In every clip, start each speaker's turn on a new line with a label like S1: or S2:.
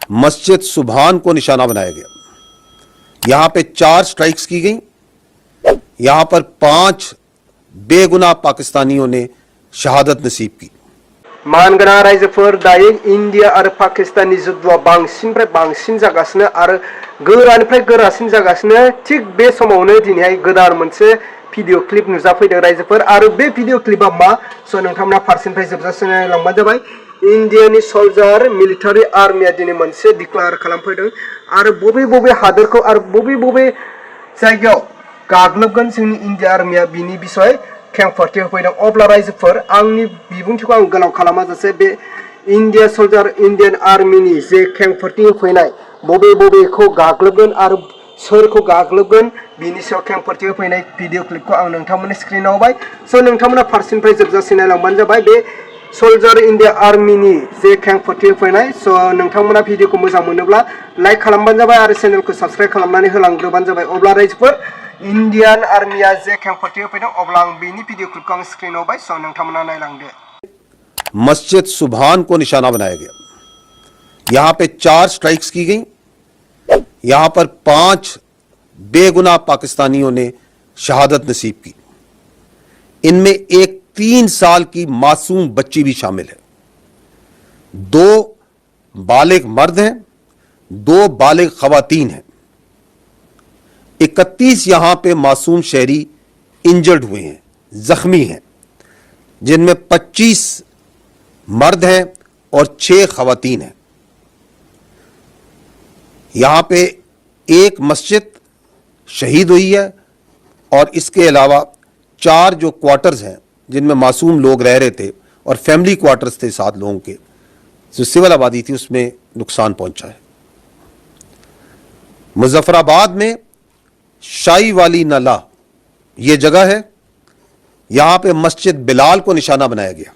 S1: मस्जिद सुभान को निशाना बनाया गया। यहां पे 4 स्ट्राइक्स की गई। यहां पर 5 बेगुनाह पाकिस्तानियों ने शहादत नसीब की।
S2: मानगोनां रायजोफोर दायो इंडिया आरो पाकिस्ताननि जुद्धआ बांसिननिफ्राय बांसिन जागासिनो आरो गोरानिफ्राय गोरासिन जागासिनो। थिग बे समावनो दिनैहाय गोदान मोनसे भिडिअ क्लिप नुजाफैदों रायजोफोर आरो बे भिडिअ क्लिपआ मा नोंथांमोना फारसेनिफ्राय जोबजासिम नायलांबानो जाबाय। इन्डियानि सल्जार मिलिटारि आर्मिया दिनै मोनसे डिक्लेयार खालामफैदों आरो बबे बबे हादोरखौ आरो बबे बबे जायगायाव गाग्लोबगोन जोंनि इन्डिया आर्मिया बिनि बिसय खेंफोरथि होफैदों। अब्ला रायजोफोर आंनि बिबुंथिखौ आं गोलाव खालामाजासे बे इन्डिया सल्जार इन्डियान आर्मिनि जे खेंफोरथि होफैनाय बबे बबेखौ गाग्लोबगोन आरो सोरखौ गाग्लोबगोन बिनि सायाव खेंफोरथि होफैनाय भिडिअ क्लिपखौ आं नोंथांमोननि स्क्रिनाव होबाय। स' नोंथांमोना फारसेनिफ्राय जोबजासिम नायलांबानो जाबाय बे सल्जार इन्डिया आर्मिनि जे खेंफोरथि होफैनाय। स' नोंथांमोना भिडिअखौ मोजां मोनोब्ला लाइक खालामबानो जाबाय आरो चेनेलखौ साबस्क्राइब खालामनानै होलांग्रोबानो जाबाय। अब्ला रायजोफोर इन्डियान आर्मिया जे खेंफोरथि होफैदों अब्ला आं बेनि भिडिअ क्लिपखौ आं स्क्रिनाव होबाय। स' नोंथांमोना नायलांदो।
S1: मस्जिद सुभान को निशाना बनाया गया। यहां पे 4 स्ट्राइक्स की गई। यहां पर 5 बेगुनाह पाकिस्तानियों ने शहादत नसीब की। इनमें एक 3 साल की मासूम बच्ची भी शामिल है। 2 बालिग मर्द हैं, 2 बालिग खवातीन हैं। 31 यहां पे मासूम शहरी इंजर्ड हुए हैं, जख्मी हैं, जिनमें 25 मर्द हैं और 6 खवातीन हैं। यहां पे एक मस्जिद शहीद हुई है और इसके अलावा 4 जो क्वार्टर्स हैं जिनमें मासूम लोग रह रहे थे और फैमिली क्वार्टर्स थे 7 लोगों के, जो सिविल आबादी थी, उसमें नुकसान पहुंचा है। मुजफ्फराबाद में शाही वाली नाला ये जगह है। यहां पे मस्जिद बिलाल को निशाना बनाया गया।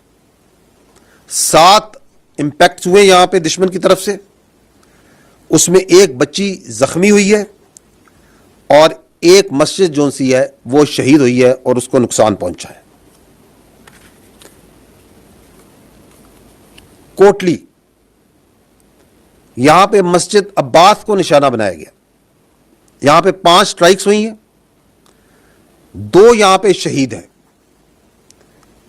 S1: 7 इंपैक्ट्स हुए यहां पे दुश्मन की तरफ से। उसमें एक बच्ची जख्मी हुई है और एक मस्जिद जो सी है वो शहीद हुई है और उसको नुकसान पहुंचा है। कोटली, यहां पे मस्जिद अब्बास को निशाना बनाया गया। यहां पे 5 स्ट्राइक्स हुई हैं। 2 यहां पे शहीद हैं,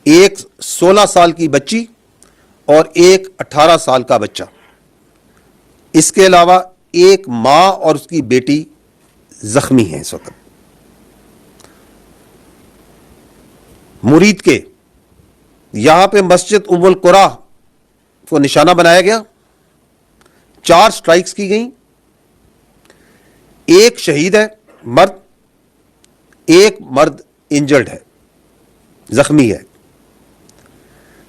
S1: एक 16 साल की बच्ची और एक 18 साल का बच्चा। इसके अलावा एक मां और उसकी बेटी जख्मी हैं इस वक्त। मुरीद के यहां पे मस्जिद उम्मुल कुरा को निशाना बनाया गया। 4 स्ट्राइक्स की गई। एक शहीद है मर्द, एक मर्द इंजर्ड है, जख्मी है।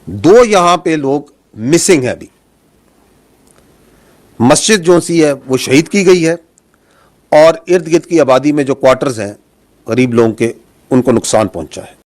S1: 2 यहां पे लोग मिसिंग है अभी। मस्जिद जो सी है वो शहीद की गई है और इर्द गिर्द की आबादी में जो क्वार्टर्स हैं गरीब लोगों के, उनको नुकसान पहुंचा है।